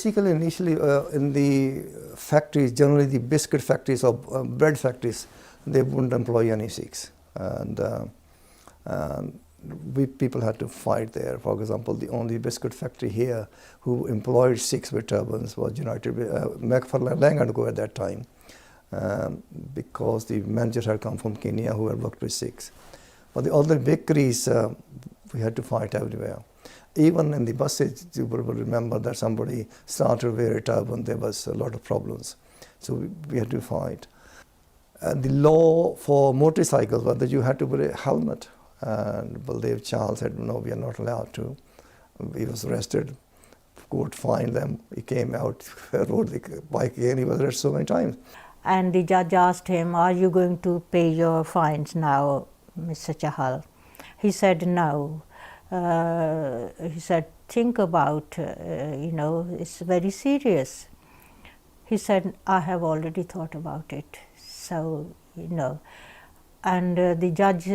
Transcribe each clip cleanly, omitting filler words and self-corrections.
basically, initially in the factories, generally the biscuit factories or bread factories, they wouldn't employ any Sikhs. And people had to fight there. For example, the only biscuit factory here who employed Sikhs with turbans was McFarlane Lang and Co at that time, because the manager had come from Kenya who had worked with Sikhs. But the other bakeries, we had to fight everywhere. Even in the buses, you will remember that somebody started to wear a turban, there was a lot of problems. So we had to fight. And the law for motorcycles was that you had to wear a helmet. And Baldev Chal said, no, we are not allowed to. He was arrested, court fined them. He came out, rode the bike again, he was arrested so many times. And the judge asked him, are you going to pay your fines now, Mr. Chahal? He said no. He said, think about, it's very serious. He said, I have already thought about it. So, and the judge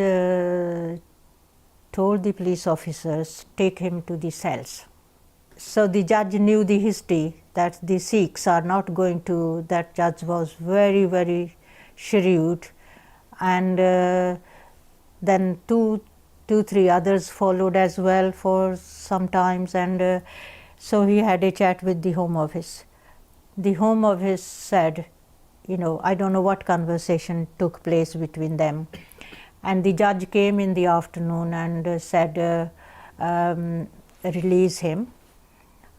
told the police officers, take him to the cells. So the judge knew the history that the Sikhs are not going to, that judge was very, very shrewd. And then two, three others followed as well for some times, and so he had a chat with the Home Office. The Home Office said, I don't know what conversation took place between them. And the judge came in the afternoon and said, release him,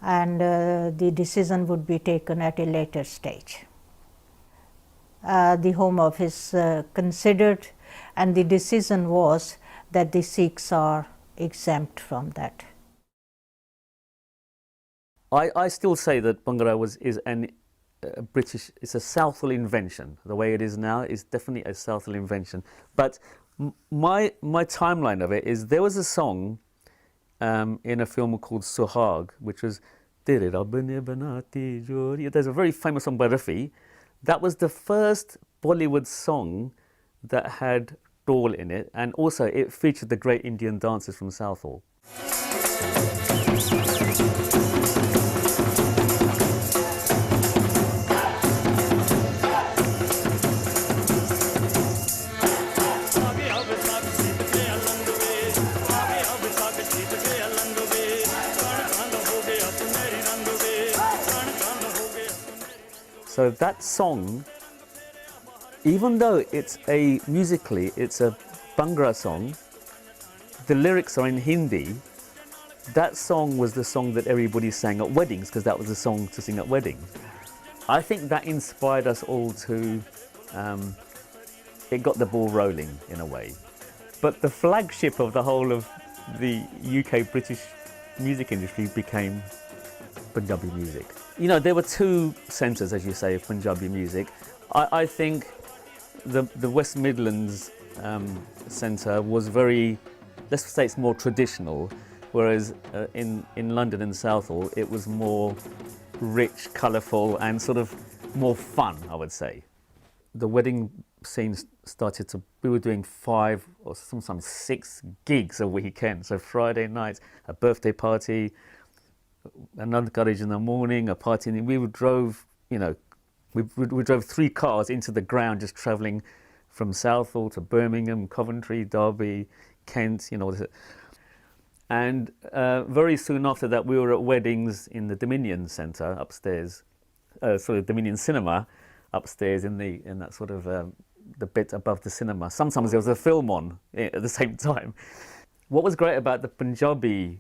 and the decision would be taken at a later stage. The Home Office considered, and the decision was that the Sikhs are exempt from that. I still say that Bhangra is British, it's a Southall invention. The way it is now is definitely a Southall invention. But my timeline of it is, there was a song in a film called Suhag, which was, there's a very famous song by Rafi. That was the first Bollywood song that had Dole in it, and also it featured the great Indian dancers from Southall. So that song, even though it's musically it's a Bhangra song, the lyrics are in Hindi. That song was the song that everybody sang at weddings, because that was the song to sing at weddings. I think that inspired us all to, it got the ball rolling in a way. But the flagship of the whole of the UK British music industry became Punjabi music. There were two centres, as you say, of Punjabi music. I think the West Midlands centre was very, let's say it's more traditional, whereas in London and Southall it was more rich, colourful and sort of more fun, I would say. The wedding scene started to, we were doing 5 or sometimes 6 gigs a weekend. So Friday nights, a birthday party, another cottage in the morning, a party, and we drove, we drove 3 cars into the ground, just travelling from Southall to Birmingham, Coventry, Derby, Kent, And very soon after that, we were at weddings in the Dominion Centre upstairs, Dominion Cinema upstairs in that sort of the bit above the cinema. Sometimes there was a film on at the same time. What was great about the Panjabi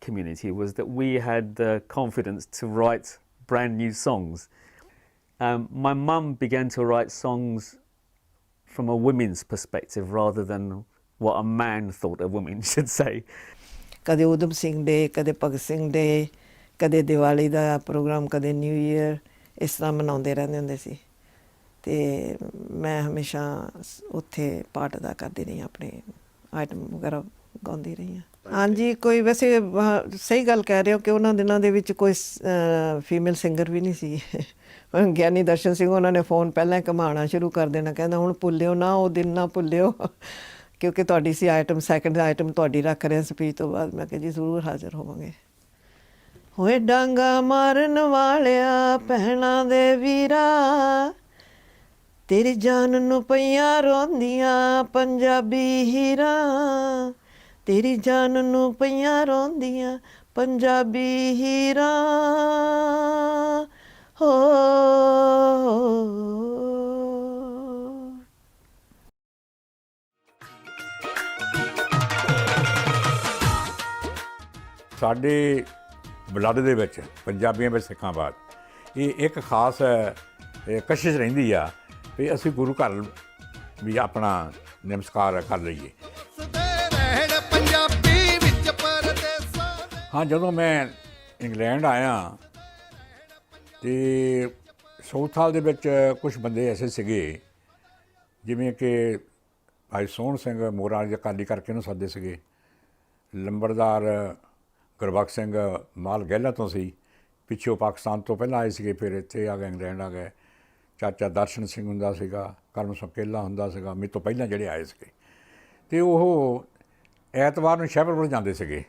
community was that we had the confidence to write brand new songs. My mum began to write songs from a women's perspective rather than what a man thought a woman should say. Kade Udham Singh Day, kade Bhagat Singh Day, kade Diwali da program, kade New Year, ਇਸ ਤਰ੍ਹਾਂ ਮਨਾਉਂਦੇ ਰਹਿੰਦੇ ਹੁੰਦੇ ਸੀ ਤੇ ਮੈਂ ਹਮੇਸ਼ਾ ਉੱਥੇ part ਅਦਾ ਕਰਦੀ ਰਹੀ ਆਪਣੇ ਆਈਟਮ ਵਗੈਰਾ ਗਾਉਂਦੀ ਰਹੀ ਹਾਂ। ਹਾਂਜੀ, ਕੋਈ ਵੈਸੇ ਸਹੀ ਗੱਲ ਕਹਿ ਰਹੇ ਹੋ ਕਿ ਉਹਨਾਂ ਦਿਨਾਂ ਦੇ ਵਿੱਚ ਕੋਈ ਫੀਮੇਲ ਸਿੰਗਰ ਵੀ ਨਹੀਂ ਸੀ। ਗਿਆਨੀ ਦਰਸ਼ਨ ਸਿੰਘ ਉਹਨਾਂ ਨੇ ਫੋਨ ਪਹਿਲਾਂ ਘੁਮਾਉਣਾ ਸ਼ੁਰੂ ਕਰ ਦੇਣਾ, ਕਹਿੰਦਾ ਹੁਣ ਭੁੱਲਿਓ ਨਾ ਉਹ ਦਿਨ ਨਾ ਭੁੱਲਿਓ, ਕਿਉਂਕਿ ਤੁਹਾਡੀ ਸੀ ਆਈਟਮ, ਸੈਕਿੰਡ ਆਈਟਮ ਤੁਹਾਡੀ ਰੱਖ ਰਹੇ ਸਪੀਚ ਤੋਂ ਬਾਅਦ। ਮੈਂ ਕਿਹਾ ਜੀ ਜ਼ਰੂਰ ਹਾਜ਼ਰ ਹੋਵਾਂਗੇ। ਹੋਏ ਡਾਂਗਾ ਮਾਰਨ ਵਾਲਿਆ ਭੈਣਾਂ ਦੇ ਵੀਰਾ ਤੇਰੀ ਜਾਨ ਨੂੰ ਪਈਆਂ ਰੋਂਦੀਆਂ ਪੰਜਾਬੀ ਹੀਰਾ ਤੇਰੀ ਜਾਨ ਨੂੰ ਪਈਆਂ ਰੋਂਦੀਆਂ ਪੰਜਾਬੀ ਹੀਰਾ ਹੋ ਸਾਡੇ ਬਲੱਡ ਦੇ ਵਿੱਚ ਪੰਜਾਬੀਆਂ ਵਿੱਚ ਸਿੱਖਾਂ ਬਾਅਦ ਇਹ ਇੱਕ ਖਾਸ ਕਸ਼ਿਸ਼ ਰਹਿੰਦੀ ਆ ਵੀ ਅਸੀਂ ਗੁਰੂ ਘਰ ਵੀ ਆਪਣਾ ਨਮਸਕਾਰ ਕਰ ਲਈਏ। ਹਾਂ, ਜਦੋਂ ਮੈਂ ਇੰਗਲੈਂਡ ਆਇਆ ਤੇ ਸਾਊਥਾਲ ਦੇ ਵਿੱਚ ਕੁਝ ਬੰਦੇ ਐਸੇ ਸੀਗੇ ਜਿਵੇਂ ਕਿ ਭਾਈ ਸੋਹਣ ਸਿੰਘ ਮੋਰਾਂ ਦੇ ਅਕਾਲੀ ਕਰਕੇ ਉਹਨੂੰ ਸੱਦੇ ਸੀਗੇ, ਲੰਬੜਦਾਰ ਗੁਰਬਖਸ਼ ਸਿੰਘ ਮਾਲ ਗਹਿਲਾ ਤੋਂ ਸੀ, ਪਿੱਛੋਂ ਪਾਕਿਸਤਾਨ ਤੋਂ ਪਹਿਲਾਂ ਆਏ ਸੀਗੇ, ਫਿਰ ਇੱਥੇ ਆ ਗਏ, ਇੰਗਲੈਂਡ ਆ ਗਏ। ਚਾਚਾ ਦਰਸ਼ਨ ਸਿੰਘ ਹੁੰਦਾ ਸੀਗਾ, ਕਰਮ ਸੰਕੇਲਾ ਹੁੰਦਾ ਸੀਗਾ, ਮੇਰੇ ਤੋਂ ਪਹਿਲਾਂ ਜਿਹੜੇ ਆਏ ਸੀਗੇ। ਅਤੇ ਉਹ ਐਤਵਾਰ ਨੂੰ ਸ਼ਹਿਪਰਪੁਰ ਜਾਂਦੇ ਸੀਗੇ।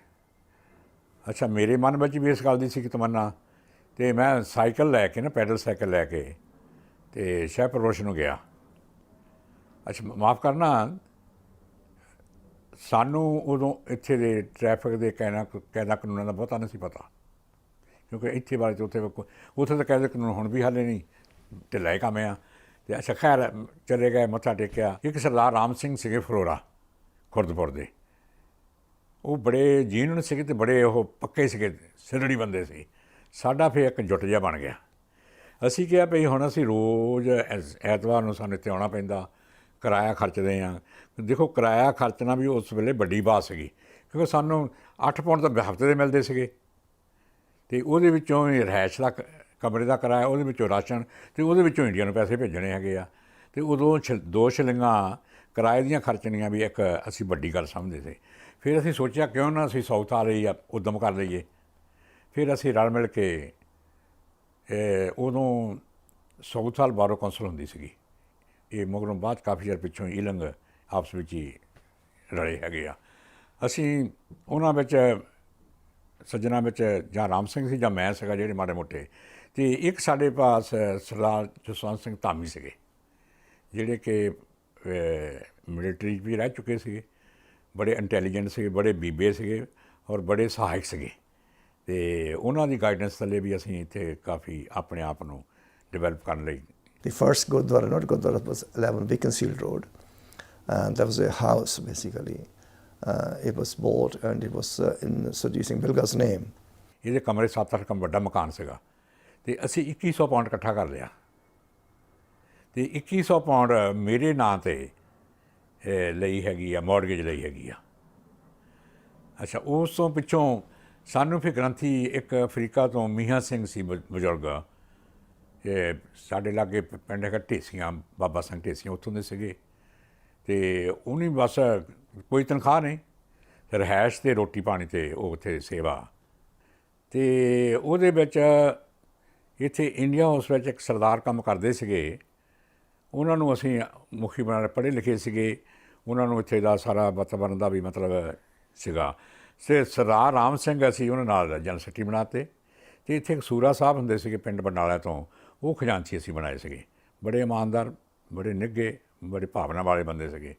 ਅੱਛਾ, ਮੇਰੇ ਮਨ ਵਿੱਚ ਵੀ ਇਸ ਗੱਲ ਦੀ ਸੀ ਕਿ ਤਮੰਨਾ, ਅਤੇ ਮੈਂ ਸਾਈਕਲ ਲੈ ਕੇ ਨਾ, ਪੈਡਲ ਸਾਈਕਲ ਲੈ ਕੇ ਅਤੇ ਸ਼ਹਿਪਰਪੁਰ ਨੂੰ ਗਿਆ। ਅੱਛਾ, ਮਾਫ਼ ਕਰਨਾ, ਸਾਨੂੰ ਉਦੋਂ ਇੱਥੇ ਦੇ ਟ੍ਰੈਫਿਕ ਦੇ ਕਾਇਦਾ ਕਾਨੂੰਨਾਂ ਦਾ ਬਹੁਤਾ ਨਹੀਂ ਸੀ ਪਤਾ, ਕਿਉਂਕਿ ਇੱਥੇ ਬਾਰੇ ਉੱਥੇ ਤਾਂ ਕਾਇਦੇ ਕਾਨੂੰਨ ਹੁਣ ਵੀ ਹਾਲੇ ਨਹੀਂ, ਢਿੱਲਾ ਹੀ ਕੰਮ ਆ। ਅਤੇ ਅੱਛਾ, ਖੈਰ ਚਲੇ ਗਏ, ਮੱਥਾ ਟੇਕਿਆ। ਇੱਕ ਸਰਦਾਰ ਰਾਮ ਸਿੰਘ ਸੀਗੇ ਫਲੋਰਾ ਖੁਰਦਪੁਰ ਦੇ, ਉਹ ਬੜੇ ਜੀਨਣ ਸੀਗੇ ਅਤੇ ਬੜੇ ਉਹ ਪੱਕੇ ਸੀਗੇ, ਸਿਰੜੀ ਬੰਦੇ ਸੀ। ਸਾਡਾ ਫਿਰ ਇੱਕ ਜੁੱਟ ਜਿਹਾ ਬਣ ਗਿਆ। ਅਸੀਂ ਕਿਹਾ ਭਈ ਹੁਣ ਅਸੀਂ ਰੋਜ਼ ਐਤਵਾਰ ਨੂੰ ਸਾਨੂੰ ਇੱਥੇ ਆਉਣਾ ਪੈਂਦਾ, ਕਿਰਾਇਆ ਖਰਚਦੇ ਹਾਂ। ਦੇਖੋ, ਕਿਰਾਇਆ ਖਰਚਣਾ ਵੀ ਉਸ ਵੇਲੇ ਵੱਡੀ ਬਾਤ ਸੀਗੀ, ਕਿਉਂਕਿ ਸਾਨੂੰ 8 ਪਾਉਂਡ ਤਾਂ ਹਫ਼ਤੇ ਦੇ ਮਿਲਦੇ ਸੀਗੇ, ਅਤੇ ਉਹਦੇ ਵਿੱਚੋਂ ਵੀ ਰਿਹਾਇਸ਼ ਦਾ ਕਮਰੇ ਦਾ ਕਿਰਾਇਆ, ਉਹਦੇ ਵਿੱਚੋਂ ਰਾਸ਼ਨ, ਅਤੇ ਉਹਦੇ ਵਿੱਚੋਂ ਇੰਡੀਆ ਨੂੰ ਪੈਸੇ ਭੇਜਣੇ ਹੈਗੇ ਆ। ਅਤੇ ਉਦੋਂ 2 ਸ਼ਿਲਿੰਗਾਂ ਕਿਰਾਏ ਦੀਆਂ ਖਰਚਣੀਆਂ ਵੀ ਇੱਕ ਅਸੀਂ ਵੱਡੀ ਗੱਲ ਸਮਝਦੇ ਸੀ। ਫਿਰ ਅਸੀਂ ਸੋਚਿਆ ਕਿਉਂ ਨਾ ਅਸੀਂ ਸਾਊਥ ਆ ਲਈ ਉੱਦਮ ਕਰ ਲਈਏ। ਫਿਰ ਅਸੀਂ ਰਲ ਮਿਲ ਕੇ ਉਦੋਂ ਸਾਊਥਾਲ ਬਾਰੋ ਕੌਂਸਲ ਹੁੰਦੀ ਸੀਗੀ, ਇਹ ਮਗਰੋਂ ਬਾਅਦ ਕਾਫੀ ਚਿਰ ਪਿੱਛੋਂ ਈਲੰਗ ਆਪਸ ਵਿੱਚ ਹੀ ਰਲੇ ਹੈਗੇ ਆ। ਅਸੀਂ ਉਹਨਾਂ ਵਿੱਚ ਸੱਜਣਾ ਵਿੱਚ ਜਾਂ ਰਾਮ ਸਿੰਘ ਸੀ ਜਾਂ ਮੈਂ ਸੀਗਾ, ਜਿਹੜੇ ਮਾੜੇ ਮੋਟੇ, ਅਤੇ ਇੱਕ ਸਾਡੇ ਪਾਸ ਸਰਦਾਰ ਜਸਵੰਤ ਸਿੰਘ ਧਾਮੀ ਸੀਗੇ, ਜਿਹੜੇ ਕਿ ਮਿਲਟਰੀ ਵੀ ਰਹਿ ਚੁੱਕੇ ਸੀਗੇ, ਬੜੇ ਇੰਟੈਲੀਜੈਂਟ ਸੀਗੇ, ਬੜੇ ਬੀਬੇ ਸੀਗੇ ਔਰ ਬੜੇ ਸਹਾਇਕ ਸੀਗੇ। ਅਤੇ ਉਹਨਾਂ ਦੀ ਗਾਈਡੈਂਸ ਥੱਲੇ ਵੀ ਅਸੀਂ ਇੱਥੇ ਕਾਫੀ ਆਪਣੇ ਆਪ ਨੂੰ ਡਿਵੈਲਪ ਕਰਨ ਲਈ। The first Gurdwara, not Gurdwara, was 11 Beaconsfield Road, and there was a house basically. It was bought and it was in Surjit Singh Bilga's name. ਇਹਦੇ ਕਮਰੇ 7-8 ਕਮਰੇ ਵੱਡਾ ਮਕਾਨ ਸੀਗਾ, ਅਤੇ ਅਸੀਂ 2100 ਪਾਉਂਡ ਇਕੱਠਾ ਕਰ ਲਿਆ, ਅਤੇ 2100 ਪਾਉਂਡ ਮੇਰੇ ਨਾਂ 'ਤੇ ਲਈ ਹੈਗੀ ਆ, ਮੌਰਗੇਜ ਲਈ ਹੈਗੀ ਆ। ਅੱਛਾ, ਉਸ ਤੋਂ ਪਿੱਛੋਂ ਸਾਨੂੰ ਫਿਰ ਗ੍ਰੰਥੀ ਇੱਕ ਅਫਰੀਕਾ ਤੋਂ ਮੀਆਂ ਸਿੰਘ ਸੀ ਬਜ਼ੁਰਗ, ਸਾਡੇ ਲਾਗੇ ਪਿੰਡ ਹੈਗਾ ਢੇਸੀਆਂ, ਬਾਬਾ ਸਿੰਘ ਢੇਸੀਆਂ, ਉੱਥੋਂ ਦੇ ਸੀਗੇ। ਅਤੇ ਉਹਨੇ ਬਸ ਕੋਈ ਤਨਖਾਹ ਨਹੀਂ, ਰਿਹਾਇਸ਼ ਅਤੇ ਰੋਟੀ ਪਾਣੀ 'ਤੇ ਉਹ ਉੱਥੇ ਸੇਵਾ। ਅਤੇ ਉਹਦੇ ਵਿੱਚ ਇੱਥੇ ਇੰਡੀਆ ਹਾਊਸ ਵਿੱਚ ਇੱਕ ਸਰਦਾਰ ਕੰਮ ਕਰਦੇ ਸੀਗੇ, ਉਹਨਾਂ ਨੂੰ ਅਸੀਂ ਮੁਖੀ ਬਣਾ ਲਏ, ਪੜ੍ਹੇ ਲਿਖੇ ਸੀਗੇ, ਉਹਨਾਂ ਨੂੰ ਇੱਥੇ ਦਾ ਸਾਰਾ ਵਾਤਾਵਰਨ ਦਾ ਵੀ ਮਤਲਬ ਸੀਗਾ। ਅਤੇ ਸਰਦਾਰ ਰਾਮ ਸਿੰਘ ਅਸੀਂ ਉਹਨਾਂ ਨਾਲ ਜਨਰਲ ਸੈਕਟਰੀ ਬਣਾ ਤੇ, ਅਤੇ ਇੱਥੇ ਇੱਕ ਸੂਰਾ ਸਾਹਿਬ ਹੁੰਦੇ ਸੀਗੇ ਪਿੰਡ ਬਰਨਾਲਾ ਤੋਂ, ਉਹ ਖਜ਼ਾਨਚੀ ਅਸੀਂ ਬਣਾਏ ਸੀਗੇ, ਬੜੇ ਇਮਾਨਦਾਰ, ਬੜੇ ਨਿੱਘੇ, ਬੜੇ ਭਾਵਨਾ ਵਾਲੇ ਬੰਦੇ ਸੀਗੇ।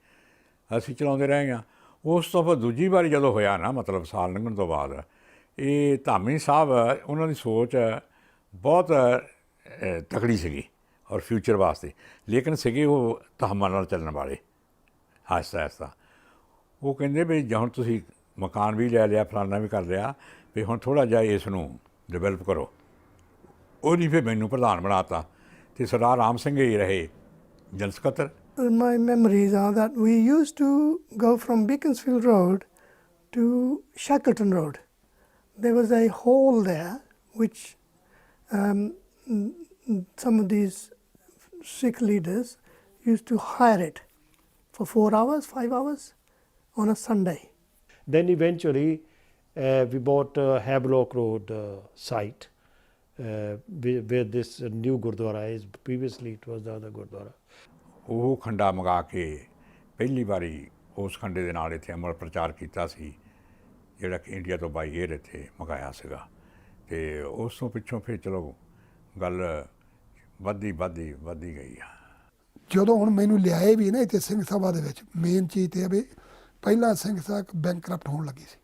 ਅਸੀਂ ਚਲਾਉਂਦੇ ਰਹੇ ਹਾਂ। ਉਸ ਤੋਂ ਬਾਅਦ ਦੂਜੀ ਵਾਰੀ ਜਦੋਂ ਹੋਇਆ ਨਾ, ਮਤਲਬ ਸਾਲ ਲੰਘਣ ਤੋਂ ਬਾਅਦ, ਇਹ ਧਾਮੀ ਸਾਹਿਬ, ਉਹਨਾਂ ਦੀ ਸੋਚ ਬਹੁਤ ਤਕੜੀ ਸੀਗੀ ਔਰ ਫਿਊਚਰ ਵਾਸਤੇ, ਲੇਕਿਨ ਸੀਗੇ ਉਹ ਤਹਮਲ ਨਾਲ ਚੱਲਣ ਵਾਲੇ, ਆਹਿਸਤਾ ਆਹਿਸਤਾ। ਉਹ ਕਹਿੰਦੇ ਵੀ ਜੇ ਹੁਣ ਤੁਸੀਂ ਮਕਾਨ ਵੀ ਲੈ ਲਿਆ, ਫਲਾਨਾ ਵੀ ਕਰ ਲਿਆ, ਵੀ ਹੁਣ ਥੋੜ੍ਹਾ ਜਿਹਾ ਇਸ ਨੂੰ ਡਿਵੈਲਪ ਕਰੋ। ਉਹਨੇ ਫਿਰ ਮੈਨੂੰ ਪ੍ਰਧਾਨ ਬਣਾ ਤਾ, ਅਤੇ ਸਰਦਾਰ ਰਾਮ ਸਿੰਘ ਹੀ ਰਹੇ ਜਨਰਲ ਸਕੱਤਰ। My memories are that we used to go from Beaconsfield Road to Shackleton Road. There was a hall there which some of these Sikh leaders used to hire it for 4 hours, 5 hours on a Sunday. Then eventually we bought Havelock Road site where this new Gurdwara is. Previously it was the other Gurdwara. ਉਹ ਖੰਡਾ ਮੰਗਾ ਕੇ ਪਹਿਲੀ ਵਾਰੀ ਉਸ ਖੰਡੇ ਦੇ ਨਾਲ ਇੱਥੇ ਅਮਰ ਪ੍ਰਚਾਰ ਕੀਤਾ ਸੀ, ਜਿਹੜਾ ਕਿ ਇੰਡੀਆ ਤੋਂ ਬਾਈ ਏਅਰ ਇੱਥੇ ਮੰਗਾਇਆ ਸੀਗਾ। ਤੇ ਉਸ ਤੋਂ ਪਿੱਛੋਂ ਫਿਰ ਚਲੋ ਗੱਲ ਵੱਧਦੀ ਗਈ ਆ। ਜਦੋਂ ਹੁਣ ਮੈਨੂੰ ਲਿਆਏ ਵੀ ਨਾ ਇੱਥੇ ਸਿੰਘ ਸਭਾ ਦੇ ਵਿੱਚ, ਮੇਨ ਚੀਜ਼ ਤੇ ਆ ਵੀ ਪਹਿਲਾਂ ਸਿੰਘ ਸਭਾ ਬੈਂਕਰਪਟ ਹੋਣ ਲੱਗੀ ਸੀ,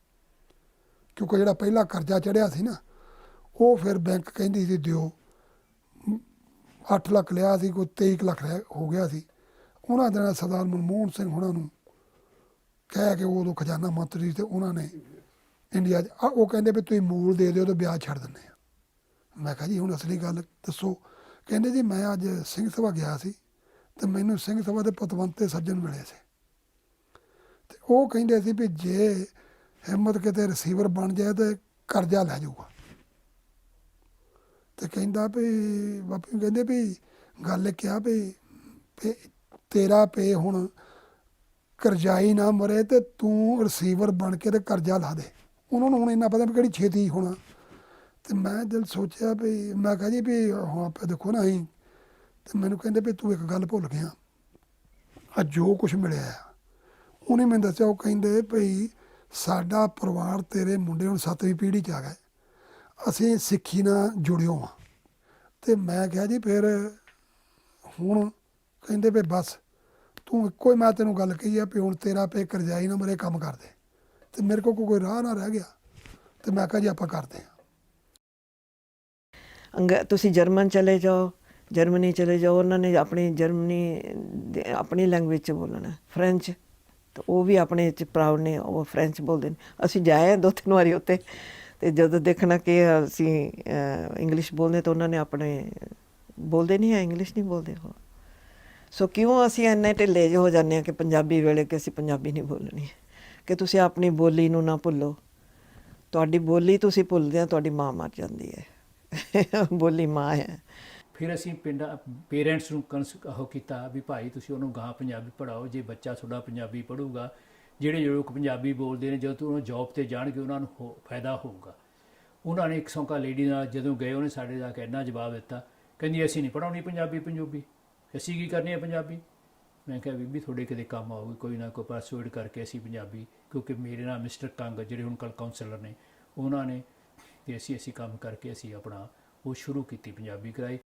ਕਿਉਂਕਿ ਜਿਹੜਾ ਪਹਿਲਾ ਕਰਜ਼ਾ ਚੜ੍ਹਿਆ ਸੀ ਨਾ ਉਹ ਫਿਰ ਬੈਂਕ ਕਹਿੰਦੀ ਸੀ ਦਿਓ। 8 ਲੱਖ ਲਿਆ ਸੀ, ਕੋਈ 23 ਲੱਖ ਹੋ ਗਿਆ ਸੀ। ਉਹਨਾਂ ਦਿਨਾਂ ਸਰਦਾਰ ਮਨਮੋਹਨ ਸਿੰਘ ਹੁਣਾਂ ਨੂੰ ਕਹਿ ਕੇ ਉਦੋਂ ਖਜ਼ਾਨਾ ਮੰਤਰੀ ਤੇ ਉਹਨਾਂ ਨੇ ਇੰਡੀਆ 'ਚ ਉਹ ਕਹਿੰਦੇ ਵੀ ਤੁਸੀਂ ਮੂਲ ਦੇ ਦਿਓ ਤੇ ਵਿਆਜ ਛੱਡ ਦਿੰਦੇ ਆ। ਮੈਂ ਕਿਹਾ ਜੀ ਹੁਣ ਅਸਲੀ ਗੱਲ ਦੱਸੋ। ਕਹਿੰਦੇ ਜੀ ਮੈਂ ਅੱਜ ਸਿੰਘ ਸਭਾ ਗਿਆ ਸੀ ਤੇ ਮੈਨੂੰ ਸਿੰਘ ਸਭਾ ਦੇ ਪਤਵੰਤੇ ਸੱਜਣ ਮਿਲੇ ਸੀ ਤੇ ਉਹ ਕਹਿੰਦੇ ਸੀ ਵੀ ਜੇ ਹਿੰਮਤ ਕਿਤੇ ਰਿਸੀਵਰ ਬਣ ਜਾਏ ਤੇ ਕਰਜ਼ਾ ਲੈ ਜਾਊਗਾ। ਤੇ ਕਹਿੰਦਾ ਵੀ ਬਾਪੂ ਕਹਿੰਦੇ ਵੀ ਗੱਲ ਕਿਹਾ ਵੀ ਤੇਰਾ ਪੇ ਹੁਣ ਕਰਜ਼ਾਈ ਨਾ ਮਰੇ ਤੇ ਤੂੰ ਰਿਸੀਵਰ ਬਣ ਕੇ ਤੇ ਕਰਜ਼ਾ ਲਾ ਦੇ। ਉਹਨਾਂ ਨੂੰ ਹੁਣ ਇੰਨਾ ਪਤਾ ਵੀ ਕਿਹੜੀ ਛੇਤੀ ਹੋਣਾ। ਤੇ ਮੈਂ ਦਿਲ ਸੋਚਿਆ ਵੀ ਮੈਂ ਕਿਹਾ ਜੀ ਵੀ ਹਾਂ ਆਪੇ ਦੇਖੋ ਨਾ ਅਸੀਂ। ਤੇ ਮੈਨੂੰ ਕਹਿੰਦੇ ਵੀ ਤੂੰ ਇੱਕ ਗੱਲ ਭੁੱਲ ਗਿਆ, ਆ ਜੋ ਕੁਛ ਮਿਲਿਆ ਆ। ਉਹਨੇ ਮੈਨੂੰ ਦੱਸਿਆ, ਉਹ ਕਹਿੰਦੇ ਭਈ ਸਾਡਾ ਪਰਿਵਾਰ ਤੇਰੇ ਮੁੰਡੇ ਹੁਣ 7ਵੀਂ ਪੀੜ੍ਹੀ 'ਚ ਆ ਗਏ, ਅਸੀਂ ਸਿੱਖੀ ਨਾਲ ਜੁੜਿਓ ਹਾਂ। ਤੇ ਮੈਂ ਕਿਹਾ ਜੀ ਫਿਰ ਹੁਣ ਕਹਿੰਦੇ ਵੀ ਬਸ ਤੂੰ ਇੱਕੋ ਹੀ ਮੈਂ ਤੈਨੂੰ ਗੱਲ ਕਹੀ ਆ ਵੀ ਹੁਣ ਤੇਰਾ ਪੇ ਕਰਜ਼ਾਈ ਨਾ ਮਰੇ ਕੰਮ ਕਰਦੇ। ਤੇ ਮੇਰੇ ਕੋਲ ਕੋਈ ਰਾਹ ਨਾ ਰਹਿ ਗਿਆ ਤੇ ਮੈਂ ਕਿਹਾ ਜੀ ਆਪਾਂ ਕਰਦੇ ਹਾਂ। ਤੁਸੀਂ ਜਰਮਨ ਚਲੇ ਜਾਓ, ਜਰਮਨੀ ਚਲੇ ਜਾਓ, ਉਹਨਾਂ ਨੇ ਆਪਣੀ ਆਪਣੀ ਲੈਂਗੁਏਜ 'ਚ ਬੋਲਣਾ। ਫਰੈਂਚ ਤਾਂ ਉਹ ਵੀ ਆਪਣੇ 'ਚ ਪ੍ਰਾਊਡ ਨੇ, ਉਹ ਫਰੈਂਚ ਬੋਲਦੇ ਨੇ। ਅਸੀਂ ਜਾਏ 2-3 ਵਾਰੀ ਉੱਤੇ ਤੇ ਜਦੋਂ ਦੇਖਣਾ ਕਿ ਅਸੀਂ ਇੰਗਲਿਸ਼ ਬੋਲਦੇ ਤਾਂ ਉਹਨਾਂ ਨੇ ਆਪਣੇ ਬੋਲਦੇ ਨਹੀਂ ਹੈ, ਇੰਗਲਿਸ਼ ਨਹੀਂ ਬੋਲਦੇ ਉਹ। ਸੋ ਕਿਉਂ ਅਸੀਂ ਇੰਨੇ ਢਿੱਲੇ ਜਿਹੇ ਹੋ ਜਾਂਦੇ ਹਾਂ ਕਿ ਪੰਜਾਬੀ ਵੇਲੇ ਕਿ ਅਸੀਂ ਪੰਜਾਬੀ ਨਹੀਂ ਬੋਲਣੀ। ਕਿ ਤੁਸੀਂ ਆਪਣੀ ਬੋਲੀ ਨੂੰ ਨਾ ਭੁੱਲੋ। ਤੁਹਾਡੀ ਬੋਲੀ ਤੁਸੀਂ ਭੁੱਲਦੇ ਆ ਤੁਹਾਡੀ ਮਾਂ ਮਰ ਜਾਂਦੀ ਹੈ। ਬੋਲੀ ਮਾਂ ਹੈ। ਫਿਰ ਅਸੀਂ ਪੇਰੈਂਟਸ ਨੂੰ ਉਹ ਕੀਤਾ ਵੀ ਭਾਈ ਤੁਸੀਂ ਉਹਨੂੰ ਗਾਂ ਪੰਜਾਬੀ ਪੜ੍ਹਾਓ। ਜੇ ਬੱਚਾ ਤੁਹਾਡਾ ਪੰਜਾਬੀ ਪੜ੍ਹੂਗਾ, ਜਿਹੜੇ ਲੋਕ ਪੰਜਾਬੀ ਬੋਲਦੇ ਨੇ ਜਦੋਂ ਉਹ ਜੋਬ 'ਤੇ ਜਾਣਗੇ ਉਹਨਾਂ ਨੂੰ ਫਾਇਦਾ ਹੋਊਗਾ। ਉਹਨਾਂ ਨੇ ਇੱਕ ਸੌਂਕਾ ਲੇਡੀ ਨਾਲ ਜਦੋਂ ਗਏ ਉਹਨੇ ਸਾਡੇ ਜਾ ਕੇ ਇੰਨਾ ਜਵਾਬ ਦਿੱਤਾ, ਕਹਿੰਦੀ ਅਸੀਂ ਨਹੀਂ ਪੜ੍ਹਾਉਣੀ ਪੰਜਾਬੀ, ਅਸੀਂ ਕੀ ਕਰਨੀ ਹੈ ਪੰਜਾਬੀ। ਮੈਂ ਕਿਹਾ ਬੀਬੀ ਤੁਹਾਡੇ ਕਿਤੇ ਕੰਮ ਆਊਗੀ, ਕੋਈ ਨਾ ਕੋਈ ਪਰਸੂਏਡ ਕਰਕੇ ਅਸੀਂ ਪੰਜਾਬੀ, ਕਿਉਂਕਿ ਮੇਰੇ ਨਾਲ ਮਿਸਟਰ ਕੰਗ ਜਿਹੜੇ ਹੁਣ ਕੱਲ੍ਹ ਕਾਉਂਸਲਰ ਨੇ ਉਹਨਾਂ ਨੇ, ਅਤੇ ਅਸੀਂ ਕੰਮ ਕਰਕੇ ਅਸੀਂ ਆਪਣਾ ਉਹ ਸ਼ੁਰੂ ਕੀਤੀ, ਪੰਜਾਬੀ ਕਰਾਈ।